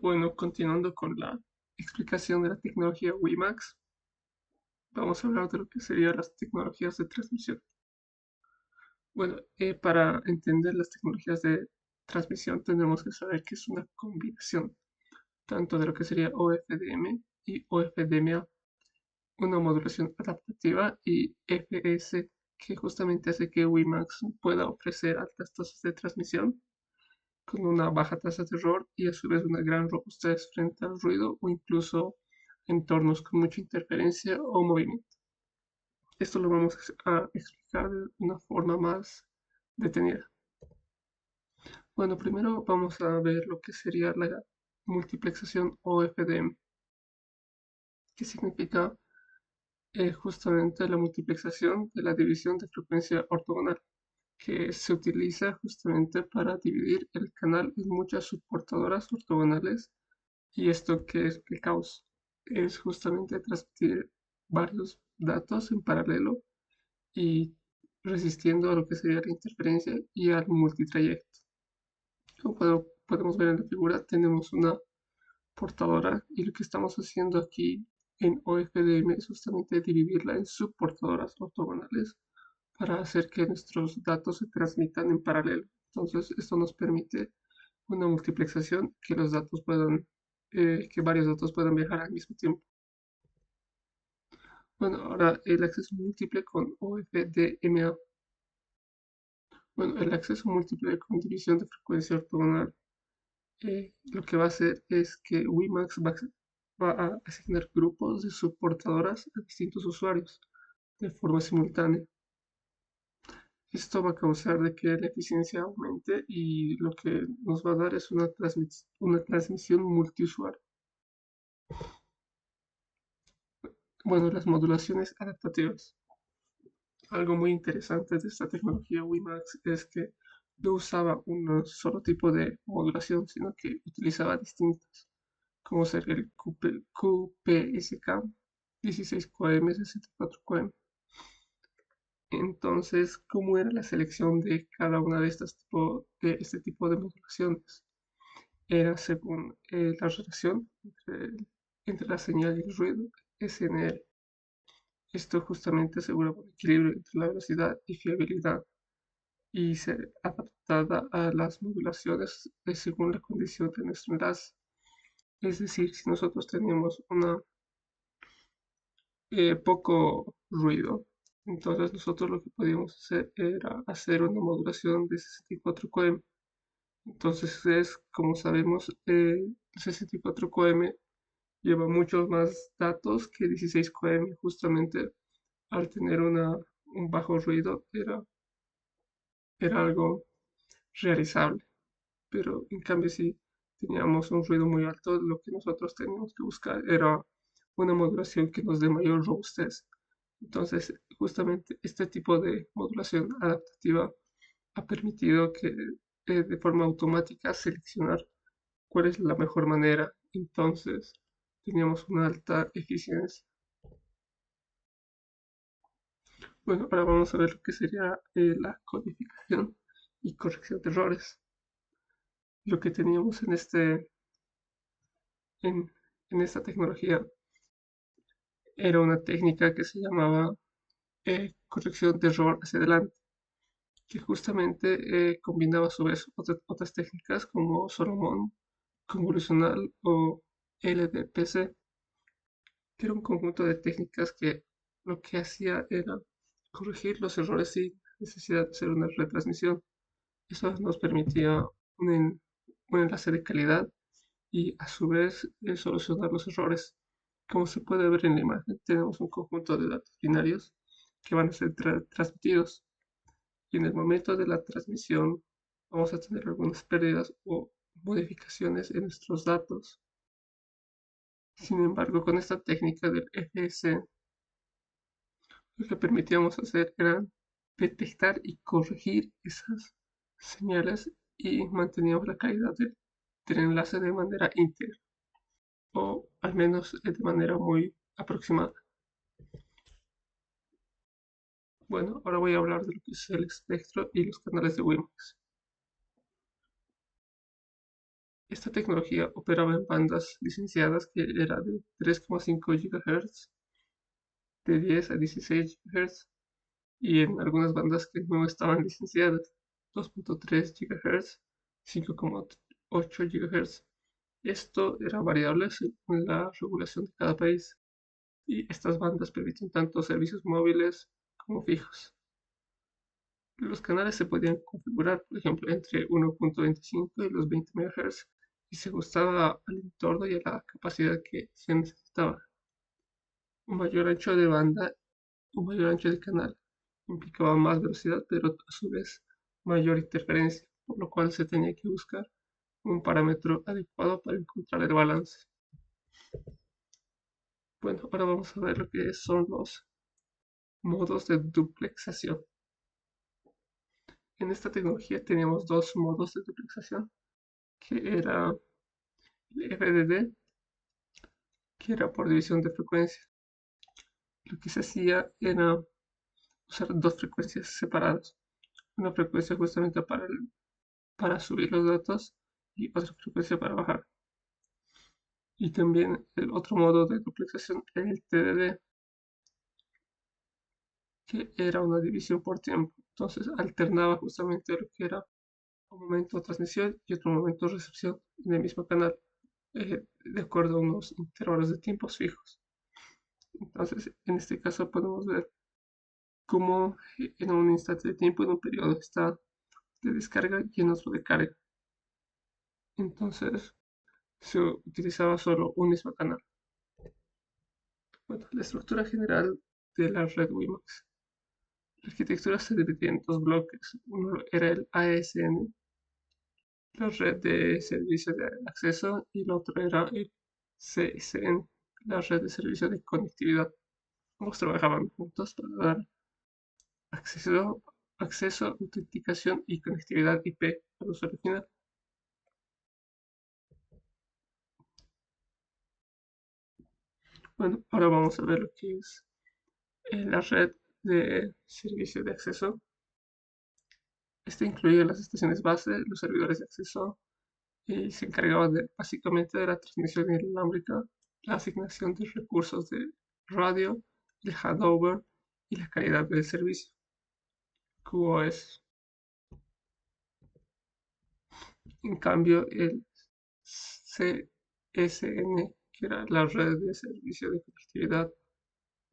Bueno, continuando con la explicación de la tecnología WiMAX, vamos a hablar de lo que serían las tecnologías de transmisión. Bueno, para entender las tecnologías de transmisión tendremos que saber que es una combinación tanto de lo que sería OFDM y OFDMA, una modulación adaptativa y FS que justamente hace que WiMAX pueda ofrecer altas tasas de transmisión con una baja tasa de error y a su vez una gran robustez frente al ruido o incluso entornos con mucha interferencia o movimiento. Esto lo vamos a explicar de una forma más detenida. Bueno, primero vamos a ver lo que sería la multiplexación o FDM, que significa justamente la multiplexación de la división de frecuencia ortogonal, que se utiliza justamente para dividir el canal en muchas subportadoras ortogonales. ¿Y esto qué es el caos? Es justamente transmitir varios datos en paralelo y resistiendo a lo que sería la interferencia y al multitrayecto. Como podemos ver en la figura, tenemos una portadora y lo que estamos haciendo aquí en OFDM es justamente dividirla en subportadoras ortogonales para hacer que nuestros datos se transmitan en paralelo. Entonces, esto nos permite una multiplexación que los datos puedan, que varios datos puedan viajar al mismo tiempo. Bueno, ahora el acceso múltiple con OFDMA. Bueno, el acceso múltiple con división de frecuencia ortogonal lo que va a hacer es que WiMAX va a asignar grupos de subportadoras a distintos usuarios de forma simultánea. Esto va a causar de que la eficiencia aumente y lo que nos va a dar es una transmisión multiusuario. Bueno, las modulaciones adaptativas. Algo muy interesante de esta tecnología WiMAX es que no usaba un solo tipo de modulación, sino que utilizaba distintas, como ser el QPSK 16QM, 64QM. Entonces, ¿cómo era la selección de cada una de de este tipo de modulaciones? Era según la relación entre la señal y el ruido, SNR. Esto justamente asegura un equilibrio entre la velocidad y fiabilidad y ser adaptada a las modulaciones según la condición de nuestro enlace. Es decir, si nosotros teníamos una poco ruido, entonces nosotros lo que podíamos hacer era hacer una modulación de 64 QM. Entonces es, como sabemos, 64 QM lleva muchos más datos que 16 QM. Justamente al tener un bajo ruido era algo realizable. Pero en cambio si teníamos un ruido muy alto, lo que nosotros teníamos que buscar era una modulación que nos dé mayor robustez. Entonces, justamente este tipo de modulación adaptativa ha permitido que de forma automática seleccionar cuál es la mejor manera. Entonces, teníamos una alta eficiencia. Bueno, ahora vamos a ver lo que sería la codificación y corrección de errores. Lo que teníamos en, en esta tecnología era una técnica que se llamaba corrección de error hacia adelante, que justamente combinaba a su vez otras técnicas como Solomon, convolucional o LDPC, que era un conjunto de técnicas que lo que hacía era corregir los errores sin necesidad de hacer una retransmisión. Eso nos permitía un enlace de calidad y a su vez solucionar los errores. Como se puede ver en la imagen, tenemos un conjunto de datos binarios que van a ser transmitidos y en el momento de la transmisión vamos a tener algunas pérdidas o modificaciones en nuestros datos. Sin embargo, con esta técnica del FS, lo que permitíamos hacer era detectar y corregir esas señales y manteníamos la calidad del enlace de manera íntegra o al menos de manera muy aproximada. Bueno, ahora voy a hablar de lo que es el espectro y los canales de WiMAX. Esta tecnología operaba en bandas licenciadas que era de 3,5 GHz, de 10 a 16 GHz, y en algunas bandas que no estaban licenciadas, 2,3 GHz, 5,8 GHz. Esto era variable según la regulación de cada país, y estas bandas permiten tanto servicios móviles como fijos. Los canales se podían configurar, por ejemplo, entre 1,25 y los 20 MHz, y se ajustaba al entorno y a la capacidad que se necesitaba. Un mayor ancho de banda, un mayor ancho de canal implicaba más velocidad, pero a su vez mayor interferencia, por lo cual se tenía que buscar un parámetro adecuado para encontrar el balance. Bueno, ahora vamos a ver lo que son los modos de duplexación. En esta tecnología teníamos dos modos de duplexación, que era el FDD, que era por división de frecuencia. Lo que se hacía era usar dos frecuencias separadas. Una frecuencia justamente para subir los datos y otra frecuencia para bajar. Y también el otro modo de duplexación era el TDD, que era una división por tiempo. Entonces alternaba justamente lo que era un momento de transmisión y otro momento de recepción en el mismo canal, de acuerdo a unos intervalos de tiempos fijos. Entonces, en este caso podemos ver cómo en un instante de tiempo, en un periodo está de descarga y en otro de carga. Entonces, se utilizaba solo un mismo canal. Bueno, la estructura general de la red WiMAX. La arquitectura se dividía en dos bloques. Uno era el ASN, la red de servicio de acceso, y el otro era el CSN, la red de servicio de conectividad. Ambos trabajaban juntos para dar acceso, autenticación y conectividad IP al usuario final. Bueno, ahora vamos a ver lo que es la red de servicio de acceso. Este incluía las estaciones base, los servidores de acceso, y se encargaba básicamente de la transmisión inalámbrica, la asignación de recursos de radio, el handover y la calidad del servicio. QoS. En cambio, el CSN, que era la red de servicio de conectividad,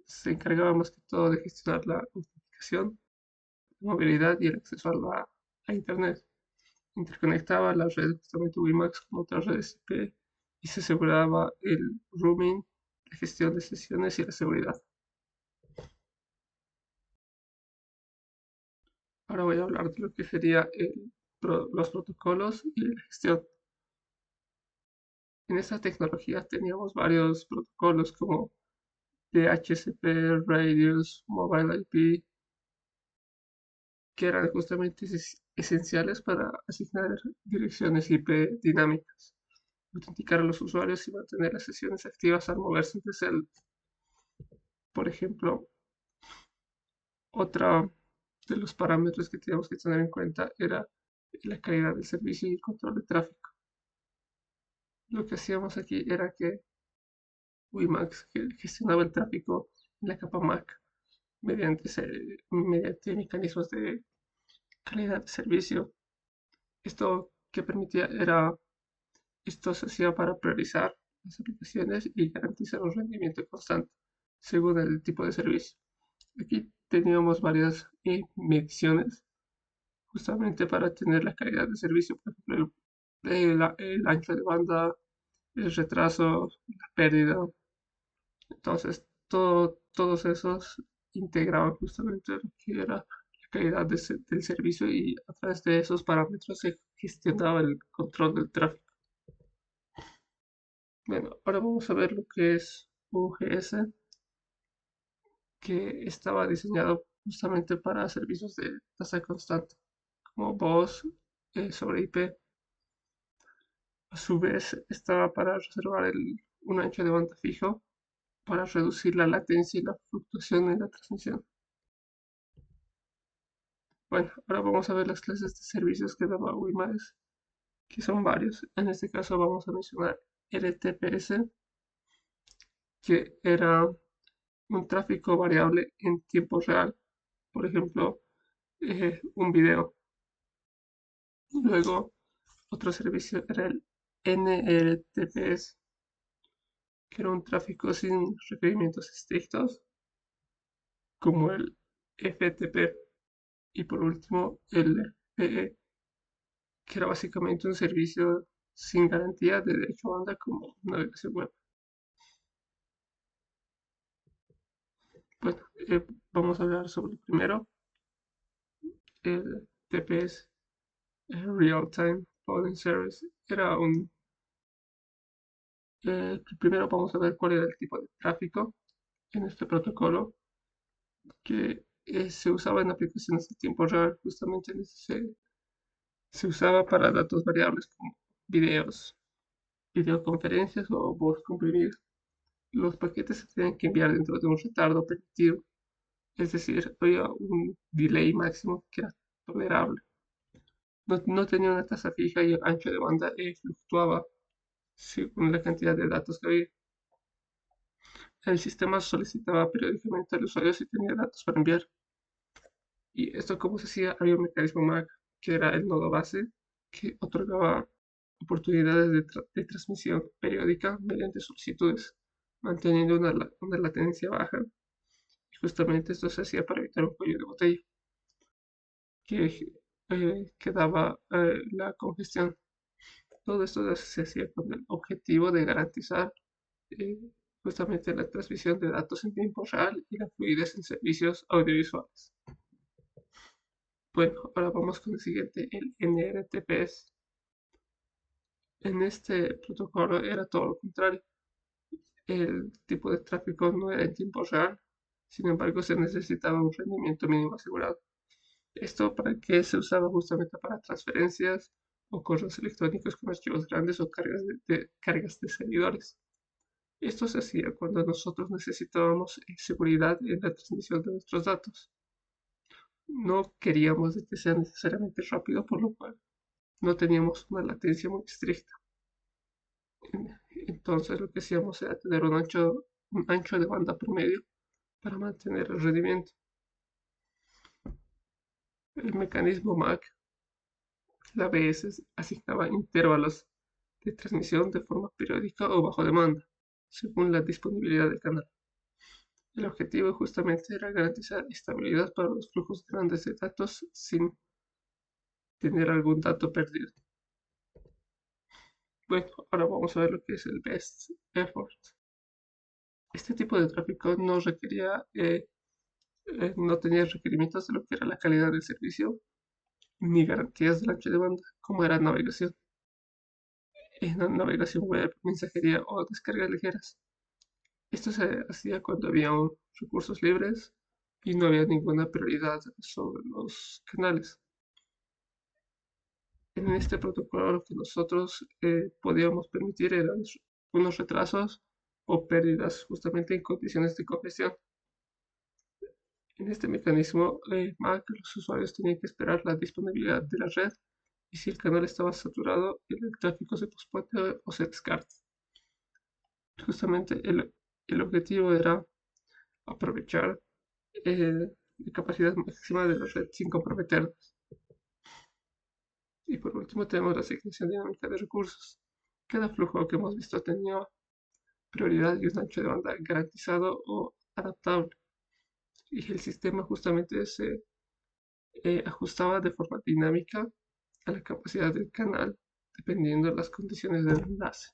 se encargaba más que todo de gestionar la autenticación, la movilidad y el acceso a Internet. Interconectaba la red justamente WiMAX con otras redes IP y se aseguraba el roaming, la gestión de sesiones y la seguridad. Ahora voy a hablar de lo que sería los protocolos y la gestión. En esta tecnología teníamos varios protocolos como DHCP, Radius, Mobile IP, que eran justamente esenciales para asignar direcciones IP dinámicas, autenticar a los usuarios y mantener las sesiones activas al moverse entre celdas. Por ejemplo, otra de los parámetros que teníamos que tener en cuenta era la calidad del servicio y el control de tráfico. Lo que hacíamos aquí era que WiMAX gestionaba el tráfico en la capa MAC mediante mecanismos de calidad de servicio. Esto que permitía era, esto se hacía para priorizar las aplicaciones y garantizar un rendimiento constante según el tipo de servicio. Aquí teníamos varias mediciones justamente para tener la calidad de servicio, por ejemplo, el ancho de banda, el retraso, la pérdida. Entonces, todos esos integraban justamente lo que era la calidad del servicio, y a través de esos parámetros se gestionaba el control del tráfico. Bueno, ahora vamos a ver lo que es UGS, que estaba diseñado justamente para servicios de tasa constante, como voz sobre IP. A su vez, estaba para reservar un ancho de banda fijo para reducir la latencia y la fluctuación en la transmisión. Bueno, ahora vamos a ver las clases de servicios que daba WiMAX, que son varios. En este caso vamos a mencionar RTPS, que era un tráfico variable en tiempo real. Por ejemplo, un video. Luego, otro servicio era el NRTPS, que era un tráfico sin requerimientos estrictos, como el FTP. Y por último, el PE, que era básicamente un servicio sin garantía de derecho a banda como navegación web. Bueno, vamos a hablar sobre el primero, el TPS, Real Time Polling Service. Primero vamos a ver cuál era el tipo de tráfico en este protocolo, que se usaba en aplicaciones de tiempo real. Justamente se usaba para datos variables como videos, videoconferencias o voz comprimida. Los paquetes se tenían que enviar dentro de un retardo permitido, es decir, había un delay máximo que era tolerable. No tenía una tasa fija y el ancho de banda fluctuaba según la cantidad de datos que había. El sistema solicitaba periódicamente al usuario si tenía datos para enviar. Y esto, como se hacía, había un mecanismo MAC, que era el nodo base, que otorgaba oportunidades de transmisión periódica mediante solicitudes, manteniendo una latencia baja. Y justamente esto se hacía para evitar un cuello de botella que daba la congestión. Todo esto se hacía con el objetivo de garantizar eh, justamente la transmisión de datos en tiempo real y la fluidez en servicios audiovisuales. Bueno, ahora vamos con el siguiente, el NRTPS. En este protocolo era todo lo contrario. El tipo de tráfico no era en tiempo real, sin embargo se necesitaba un rendimiento mínimo asegurado. Esto para que se usaba justamente para transferencias o correos electrónicos con archivos grandes o cargas de servidores. Esto se hacía cuando nosotros necesitábamos seguridad en la transmisión de nuestros datos. No queríamos de que sea necesariamente rápido, por lo cual no teníamos una latencia muy estricta. Entonces lo que hacíamos era tener un ancho de banda promedio para mantener el rendimiento. El mecanismo MAC, la ABS, asignaba intervalos de transmisión de forma periódica o bajo demanda, según la disponibilidad del canal. El objetivo justamente era garantizar estabilidad para los flujos grandes de datos sin tener algún dato perdido. Bueno, ahora vamos a ver lo que es el best effort. Este tipo de tráfico no tenía requerimientos de lo que era la calidad del servicio ni garantías del ancho de banda, como era navegación. En la navegación web, mensajería o descargas ligeras. Esto se hacía cuando había recursos libres y no había ninguna prioridad sobre los canales. En este protocolo lo que nosotros podíamos permitir eran unos retrasos o pérdidas justamente en condiciones de congestión. En este mecanismo MAC, los usuarios tenían que esperar la disponibilidad de la red y si el canal estaba saturado, el tráfico se pospone o se descarta. Justamente el objetivo era aprovechar la capacidad máxima de la red sin comprometernos. Y por último tenemos la asignación dinámica de recursos. Cada flujo que hemos visto tenía prioridad y un ancho de banda garantizado o adaptable. Y el sistema justamente se ajustaba de forma dinámica a la capacidad del canal dependiendo de las condiciones del enlace.